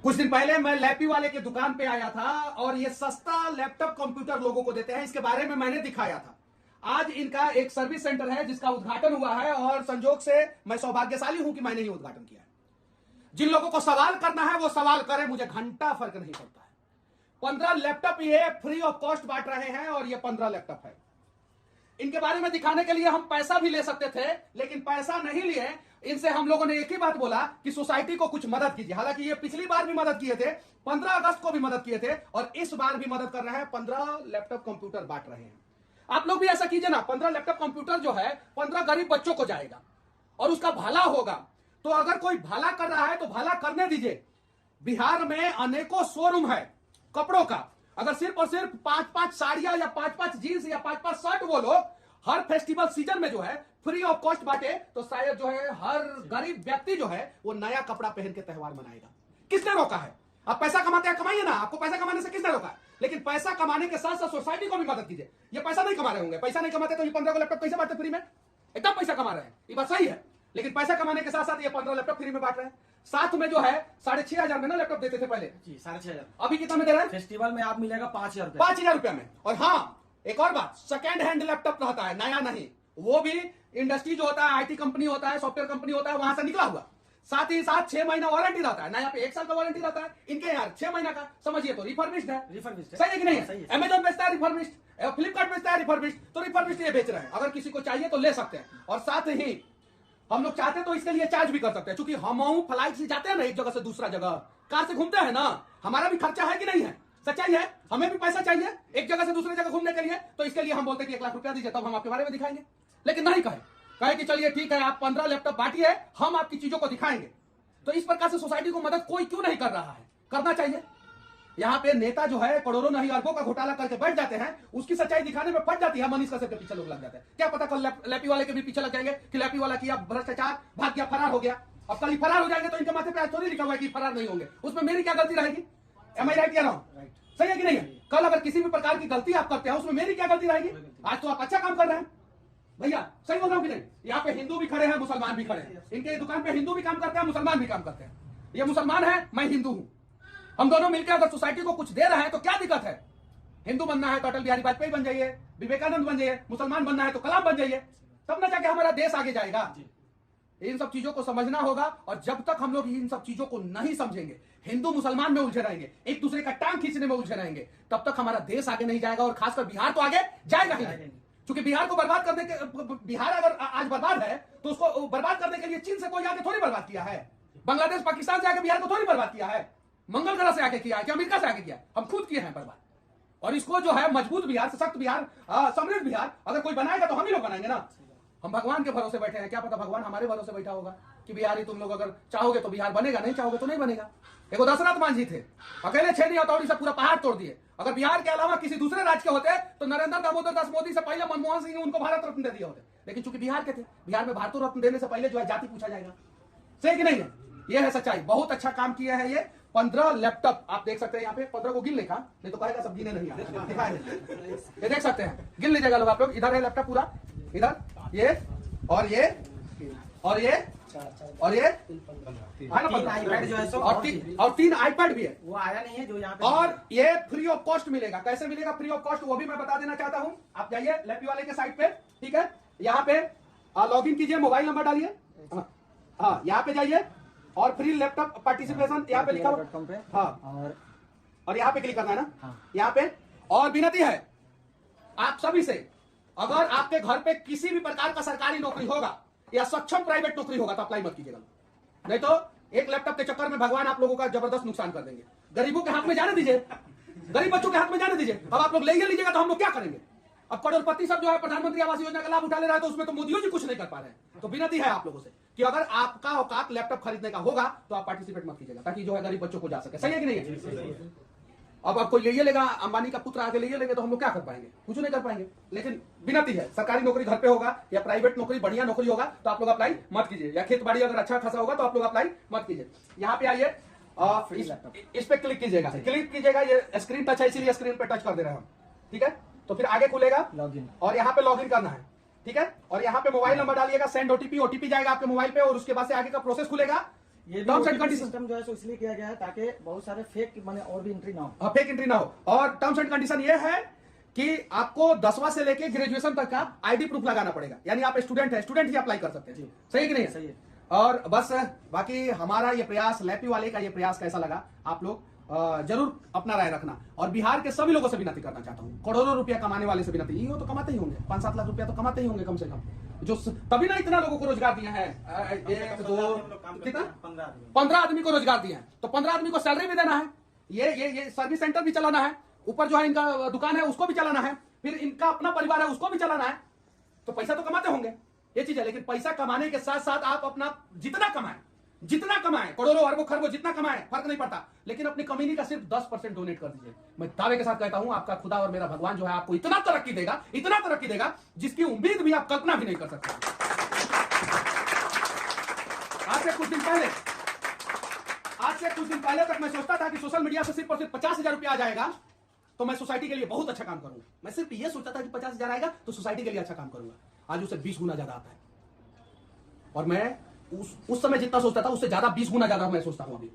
कुछ दिन पहले मैं लैपी वाले की दुकान पे आया था और ये सस्ता लैपटॉप कंप्यूटर लोगों को देते हैं, इसके बारे में मैंने दिखाया था। आज इनका एक सर्विस सेंटर है जिसका उद्घाटन हुआ है और संजोग से मैं सौभाग्यशाली हूं कि मैंने ही उद्घाटन किया है। जिन लोगों को सवाल करना है वो सवाल करें, मुझे घंटा फर्क नहीं पड़ता है। 15 लैपटॉप ये फ्री ऑफ कॉस्ट बांट रहे हैं और ये 15 लैपटॉप है। इनके बारे में दिखाने के लिए हम पैसा भी ले सकते थे, लेकिन पैसा नहीं लिए। इनसे हम लोगों ने एक ही बात बोला कि सोसाइटी को कुछ मदद कीजिए। हालांकि ये पिछली बार भी मदद किए थे, 15 अगस्त को भी मदद किए थे और इस बार भी मदद कर रहे हैं। 15 लैपटॉप कंप्यूटर बांट रहे हैं। आप लोग भी ऐसा कीजिए ना। 15 लैपटॉप कंप्यूटर जो है 15 गरीब बच्चों को जाएगा और उसका भला होगा। तो अगर कोई भला कर रहा है तो भला करने दीजिए। बिहार में अनेकों शोरूम है कपड़ों का। अगर सिर्फ और सिर्फ 5-5 साड़ियां या 5-5 जीन्स या 5-5 शर्ट वो लोग हर फेस्टिवल सीजन में जो है फ्री ऑफ कॉस्ट बांटे तो शायद जो है हर गरीब व्यक्ति जो है वो नया कपड़ा पहन के त्योहार मनाएगा। किसने रोका है? आप पैसा कमाते हैं, कमाइए ना। आपको पैसा कमाने से किसने रोका है? लेकिन पैसा कमाने के साथ साथ सोसाइटी को भी मदद कीजिए। ये पैसा नहीं कमा रहे होंगे, पैसा नहीं कमाते तो ये 15 को लैपटॉप कैसे बांटते फ्री में? एकदम पैसा कमा रहे हैं, ये बात सही है। लेकिन पैसा कमाने के साथ साथ ये 15 लैपटॉप फ्री में बांट रहे हैं। साथ में जो है 6,500 में ना लैपटॉप देते थे पहले जी, 6,500। अभी कितना में दे रहे हैं? फेस्टिवल में आप मिलेगा 5,000 रुपए। 5,000 रुपया में। और हाँ, एक और बात, सेकेंड हैंड लैपटॉप रहता है, नया नहीं। वो भी इंडस्ट्री जो होता है, आईटी कंपनी होता है, सॉफ्टवेयर कंपनी होता है, वहां से निकला हुआ। साथ ही साथ 6 महीना वारंटी रहता है। नया पे 1 साल का वारंटी रहता है, इनके यार 6 महीना का। समझिए तो रिफर्बिश्ड है। सही है कि नहीं है? अमेजॉन बेचता है रिफर्बिश्ड, फ्लिपकार्ट बेचता है रिफर्बिश्ड, तो रिफर्बिश्ड ये बेच रहे हैं। अगर किसी को चाहिए तो ले सकते हैं। और साथ ही हम लोग चाहते तो इसके लिए चार्ज भी कर सकते हैं, क्योंकि हम फ्लाइट से जाते हैं ना एक जगह से दूसरा जगह, कार से घूमते हैं ना, हमारा भी खर्चा है कि नहीं है? सच्चाई है, हमें भी पैसा चाहिए एक जगह से दूसरी जगह घूमने के लिए। तो इसके लिए हम बोलते हैं कि 1 लाख रुपया दीजिए, तब हम आपके बारे में दिखाएंगे। लेकिन नहीं कहे कि चलिए ठीक है, आप 15 लैपटॉप बांटिए, हम आपकी चीजों को दिखाएंगे। तो इस प्रकार से सोसाइटी को मदद कोई क्यों नहीं कर रहा है? करना चाहिए। यहाँ पे नेता जो है करोड़ों नहीं अरबों का घोटाला करके बैठ जाते हैं, उसकी सच्चाई दिखाने में फट जाती है। मनीष कश्यप के पीछे लोग लग जाते हैं। क्या पता कल लैपी वाले के भी पीछे लग जाएंगे कि लैपी वाला किया भ्रष्टाचार, भाग गया, फरार हो गया। अब कल ही फरार हो जाएंगे तो इनके माथे पे आज थोड़ी लिखा हुआ है कि फरार नहीं होंगे। उसमें मेरी क्या गलती रहेगी? एम आई राइट या रॉन्ग? सही है कि नहीं है? कल अगर किसी भी प्रकार की गलती आप करते हैं उसमें मेरी क्या गलती रहेगी? आज तो आप अच्छा काम कर रहे हैं भैया, सही बोल रहा हूं कि नहीं? यहाँ पे हिंदू भी खड़े हैं, मुसलमान भी खड़े हैं। इनके दुकान पे हिंदू भी काम करते हैं, मुसलमान भी काम करते हैं। ये मुसलमान है, मैं हिंदू हूं। हम दोनों मिलकर अगर सोसाइटी को कुछ दे रहे हैं तो क्या दिक्कत है? हिंदू बनना है तो अटल बिहारी वाजपेयी बन जाइए, विवेकानंद बन जाइए। मुसलमान बनना है तो कलाम बन जाइए, तब ना जाके हमारा देश आगे जाएगा। इन सब चीजों को समझना होगा। और जब तक हम लोग इन सब चीजों को नहीं समझेंगे, हिंदू मुसलमान में उलझे रहेंगे, एक दूसरे का टांग खींचने में उलझे रहेंगे, तब तक हमारा देश आगे नहीं जाएगा। और खासकर बिहार तो आगे जाएगा ही नहीं। क्योंकि बिहार को बर्बाद करने के, बिहार अगर आज बर्बाद है तो उसको बर्बाद करने के लिए चीन से कोई आगे थोड़ी बर्बाद किया है, बांग्लादेश पाकिस्तान से आगे बिहार को थोड़ी बर्बाद किया है, मंगल ग्रह से आगे किया है कि अमेरिका से आगे किया है? हम खुद किए हैं बर्बाद। और इसको जो है मजबूत बिहार, सशक्त बिहार, समृद्ध बिहार अगर कोई बनाएगा तो हम ही लोग बनाएंगे ना। हम भगवान के भरोसे बैठे हैं, क्या पता भगवान हमारे भरोसे बैठा होगा कि बिहारी तुम लोग अगर चाहोगे तो बिहार बनेगा, नहीं चाहोगे तो नहीं बनेगा। देखो दशरथ मान जी थे, अकेले 6 हथौड़ी से पूरा पहाड़ तोड़ दिए। अगर बिहार के अलावा किसी दूसरे राज्य के होते तो नरेंद्र दामोदर दास मोदी से पहले मनमोहन सिंह ने उनको भारत रत्न दे दिया होते। लेकिन चूंकि बिहार के थे, बिहार में भारत रत्न देने से पहले जो है जाति पूछा जाएगा। सही कि नहीं है? ये है सच्चाई। बहुत अच्छा काम किया है ये। 15 लैपटॉप आप देख सकते हैं यहाँ पे। 15 को गिन लिखा, नहीं तो कहेगा सब गिने नहीं दिखाए। ये देख सकते हैं, गिन लीजिएगा लोग आप लोग। इधर है लैपटॉप पूरा, इधर ये और ये और ये और ये है ना 15 और 3 आईपैड भी है। वो आया नहीं है जो यहाँ पे। और ये फ्री ऑफ कॉस्ट मिलेगा। कैसे मिलेगा फ्री ऑफ कॉस्ट वो भी मैं बता देना चाहता हूं। आप जाइए लैपी वाले के साइट पे, ठीक है? यहाँ पे लॉगिन कीजिए, मोबाइल नंबर डालिए, हाँ यहाँ पे जाइए और फ्री लैपटॉप पार्टिसिपेशन यहाँ पे लिखा हुआ, हाँ, और यहाँ पे क्लिक करना है ना, हाँ। यहाँ पे और विनती है आप सभी से, अगर आपके घर पे किसी भी प्रकार का सरकारी नौकरी होगा या सक्षम प्राइवेट नौकरी होगा तो अप्लाई मत कीजिएगा। नहीं तो एक लैपटॉप के चक्कर में भगवान आप लोगों का जबरदस्त नुकसान कर देंगे। गरीबों के हाथ में जाने दीजिए, गरीब बच्चों के हाथ में जाने दीजिए। अब आप लोग ले लीजिएगा तो हम लोग क्या करेंगे? अब करोड़पति सब जो है प्रधानमंत्री आवास योजना का लाभ उठा ले रहा है, तो उसमें तो मोदी जी कुछ नहीं कर पा रहे हैं। तो विनती है आप लोगों से कि अगर आपका औकात लैपटॉप खरीदने का होगा तो आप पार्टिसिपेट मत कीजिएगा, ताकि जो है गरीब बच्चों को जा सके। सही है कि नहीं है? अब आप कोई ले लेगा, अंबानी का पुत्र आगे ले लेंगे तो हम लोग क्या कर पाएंगे? कुछ नहीं कर पाएंगे। लेकिन विनती है, सरकारी नौकरी घर पे होगा या प्राइवेट नौकरी बढ़िया नौकरी होगा तो आप लोग अप्लाई मत कीजिए। या खेत बाड़ी अगर अच्छा खासा होगा तो आप लोग अप्लाई मत कीजिए। यहाँ पे आइए, इस पे क्लिक कीजिएगा, ये स्क्रीन टच है इसीलिए स्क्रीन पे टच कर दे रहे हैं हम, ठीक है? तो फिर आगे खुलेगा लॉगिन, और यहाँ पे लॉगिन करना है, ठीक है? और यहाँ पे मोबाइल नंबर डालिएगा, सेंड ओटीपी जाएगा आपके मोबाइल पे और उसके बाद से आगे का प्रोसेस खुलेगा। ये टर्म्स एंड भी कंडीशन सिस्टम जो है सो इसलिए किया गया है ताकि बहुत सारे फेक माने और भी एंट्री ना हो। फेक एंट्री ना हो। और टर्म्स एंड कंडीशन ये है कि आपको 10वां से लेके ग्रेजुएशन तक का आईडी प्रूफ लगाना पड़ेगा, यानी आप स्टूडेंट है, स्टूडेंट ही अप्लाई कर सकते हैं। सही कि नहीं? सही है। और बस बाकी हमारा ये प्रयास, लैपी वाले का ये प्रयास कैसा लगा, आप लोग जरूर अपना राय रखना। और बिहार के सभी लोगों से विनती करना चाहता हूँ, करोड़ों रुपया कमाने वाले से विनती, ये तो कमाते ही होंगे, 5-7 लाख रुपया तो कमाते ही होंगे कम से कम, जो तभी ना इतना लोगों को रोजगार दिया है। 1 2 कितना 15 आदमी को रोजगार दिया है, तो 15 आदमी को सैलरी भी देना है, ये सर्विस सेंटर भी चलाना है, ऊपर जो है इनका दुकान है उसको भी चलाना है, फिर इनका अपना परिवार है उसको भी चलाना है, तो पैसा तो कमाते होंगे, ये चीज है। लेकिन पैसा कमाने के साथ साथ आप अपना जितना कमाएं, करोड़ों अरबों खरबों जितना कमाएं, फर्क नहीं पड़ता, लेकिन अपनी कमीनी का सिर्फ 10% डोनेट कर दीजिए। मैं दावे के साथ कहता हूं, आपका खुदा और मेरा भगवान जो है आपको इतना तरक्की देगा जिसकी उम्मीद भी आप कल्पना भी नहीं कर सकते। आज से कुछ दिन पहले तक मैं सोचता था कि सोशल मीडिया से सिर्फ और सिर्फ 50,000 रुपया आ जाएगा तो मैं सोसाइटी के लिए बहुत अच्छा काम करूंगा। मैं सिर्फ ये सोचता था कि 50,000 आएगा तो सोसाइटी के लिए अच्छा काम करूंगा। आज उसे 20 गुना ज्यादा आता है, और मैं उस समय जितना सोचता था उससे ज्यादा 20 गुना ज्यादा मैं सोचता हूं अभी।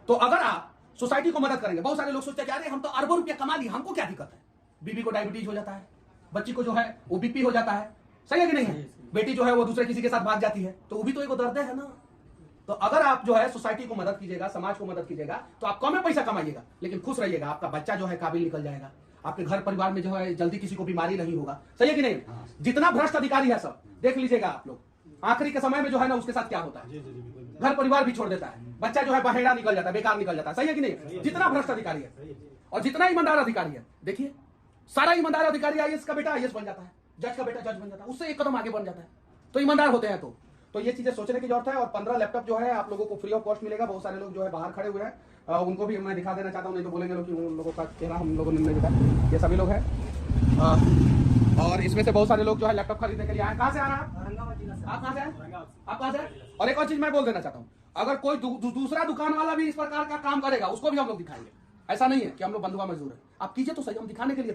तो अगर आप सोसाइटी को मदद करेंगे, बहुत सारे लोग सोचते हैं कि अरे हम तो अरबों रुपया कमा लिए, हमको क्या दिक्कत है। बीबी को डायबिटीज हो जाता है, बच्ची को जो है वो बीपी हो जाता है, सही है कि नहीं है? बेटी जो है वो दूसरे किसी के साथ भाग जाती है, तो वो भी तो एक दर्द है ना। तो अगर आप जो है सोसाइटी को मदद कीजिएगा, समाज को मदद कीजिएगा, तो आप कम में पैसा कमाइएगा लेकिन खुश रहिएगा। आपका बच्चा जो है काबिल निकल जाएगा, आपके घर परिवार में जो है जल्दी किसी को बीमारी नहीं होगा, सही है कि नहीं? जितना भ्रष्ट अधिकारी है सब देख लीजिएगा आप लोग, आखिरी के समय में जो है ना उसके साथ क्या होता है, घर परिवार भी छोड़ देता है, बच्चा जो है बहेड़ा निकल जाता है, बेकार निकल जाता है, सही है कि नहीं? जितना भ्रष्ट अधिकारी है और जितना ईमानदार अधिकारी है, देखिए सारा ईमानदार अधिकारी आईएएस का बेटा आईएएस बन जाता है, जज का बेटा जज बन जाता है, उससे एक कदम आगे बन जाता है, तो ईमानदार होते हैं। तो ये चीजें सोचने की जरूरत है। और 15 लैपटॉप जो है आप लोगों को फ्री ऑफ कॉस्ट मिलेगा। बहुत सारे लोग जो है बाहर खड़े हुए हैं, उनको भी मैं दिखा देना चाहता हूँ, नहीं तो बोलेंगे लोग कि उन लोगों का चेहरा हम लोगों ने नहीं दिखा। ये सभी लोग हैं, और इसमें से बहुत सारे लोग जो है लैपटॉप खरीदने के लिए आए। कहाँ से आ रहा है आप? कहाँ से? और एक और चीज मैं बोल देना चाहता हूँ, अगर कोई दूसरा दुकान वाला भी इस प्रकार का काम करेगा उसको भी हम लोग दिखाएंगे। ऐसा नहीं है कि हम लोग बंधुआ मजदूर है, आप कीजिए तो सही, हम दिखाने के लिए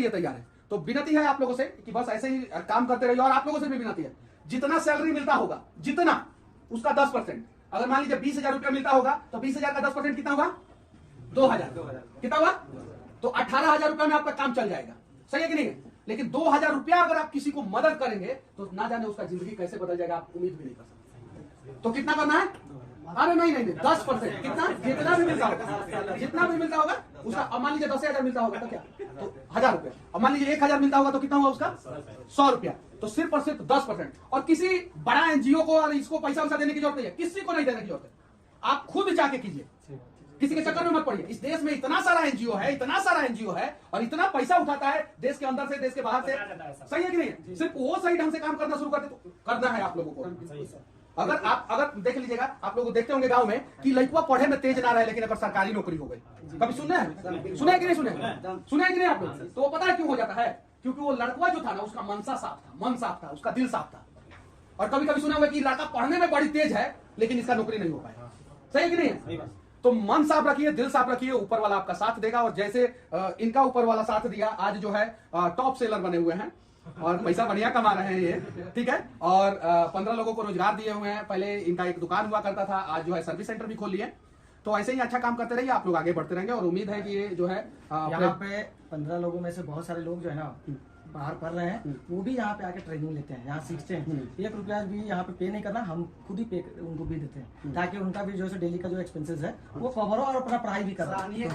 तैयार है। तो विनती है आप लोगों से कि बस ऐसे ही काम करते रहिए। और आप लोगों से भी विनती है, जितना सैलरी मिलता होगा जितना, उसका 10%, अगर मान लीजिए 20,000 रुपया मिलता होगा तो 20,000 का 10% कितना होगा? 2,000। कितना हुआ? तो 18,000 रुपया में आपका काम चल जाएगा, सही है कि नहीं? लेकिन 2,000 रुपया अगर आप किसी को मदद करेंगे तो ना जाने उसका जिंदगी कैसे बदल जाएगा, आप उम्मीद भी नहीं कर सकते। तो कितना करना है? अरे नहीं 10%, कितना? जितना भी मिलता होगा उसका। अब मान लीजिए 10,000 मिलता होगा तो क्या, तो 1,000 रुपया। अब मान लीजिए 1,000 मिलता होगा तो कितना हुआ उसका? 100 रुपया। तो सिर्फ और सिर्फ 10%। और किसी बड़ा एनजीओ को और इसको पैसा वैसा देने की जरूरत नहीं है, किसी को नहीं देने की जरूरत है। आप खुद जाके कीजिए, किसी के चक्कर में मत पड़िए। इस देश में इतना सारा एनजीओ है और इतना पैसा उठाता है देश के अंदर से, देश के बाहर से, सही है कि नहीं? सिर्फ वो सही ढंग से काम करना शुरू कर दे तो करना है आप लोगों को। अगर देख लीजिएगा, आप लोग देखते होंगे गांव में कि लड़का पढ़े में तेज ना रहे लेकिन अगर सरकारी नौकरी हो गई, कभी सुने है कि नहीं आप लोग? तो वो पता है क्यों हो जाता है? क्योंकि वो लड़का जो था ना उसका मन साफ था, उसका दिल साफ था। और कभी कभी सुना हुआ कि लड़का पढ़ने में बड़ी तेज है लेकिन इसका नौकरी नहीं हो पाया, सही है कि नहीं? तो मन साफ रखिए, दिल साफ रखिए, ऊपर वाला आपका साथ देगा। और जैसे इनका ऊपर वाला साथ दिया, आज जो है टॉप सेलर बने हुए हैं और पैसा बढ़िया कमा रहे हैं ये, ठीक है। और 15 लोगों को रोजगार दिए हुए हैं। पहले इनका एक दुकान हुआ करता था, आज जो है सर्विस सेंटर भी खोल लिए। तो ऐसे ही अच्छा काम करते रहिए, आप लोग आगे बढ़ते रहेंगे। और उम्मीद है कि ये जो है यहाँ पे 15 लोगों में से बहुत सारे लोग जो है ना बाहर पढ़ रहे हैं, वो भी यहाँ पे आके ट्रेनिंग लेते हैं, यहाँ सीखते हैं। 1 रुपया भी यहाँ पे पे नहीं करना, हम खुद ही पे उनको भी देते हैं ताकि उनका भी जो है डेली का जो एक्सपेंसेस है वो कवर हो और अपना पढ़ाई भी कर रहे हैं।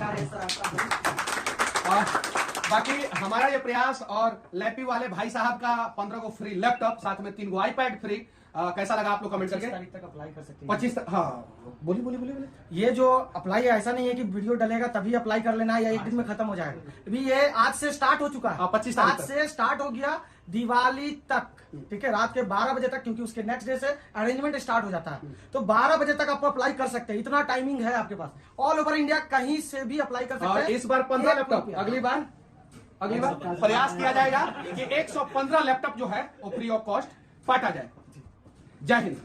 बाकी हमारा ये प्रयास और लैपी वाले भाई साहब का 15 को फ्री लैपटॉप, साथ में 3 गो iPad फ्री, कैसा लगा आप लोग कमेंट करके? 25 तारीख तक अप्लाई कर सकते हैं। 25 हाँ, बोलिए। ये जो अप्लाई है ऐसा नहीं है कि वीडियो डलेगा तभी अप्लाई कर लेना है या एक दिन में खत्म हो जाएगा। अभी ये आज से स्टार्ट हो चुका है, 25 तारीख आज से स्टार्ट हो गया दिवाली तक, ठीक है, रात के 12 बजे तक, क्योंकि उसके नेक्स्ट डे से अरेंजमेंट स्टार्ट हो जाता है। तो 12 बजे तक आप अप्लाई कर सकते हैं, इतना टाइमिंग है आपके पास। ऑल ओवर इंडिया कहीं से भी अप्लाई कर सकते हैं। इस बार 15 लैपटॉप, अगली बार प्रयास किया जाएगा कि 115 लैपटॉप जो है वो फ्री ऑफ कॉस्ट बांटा जाए। जय हिंद।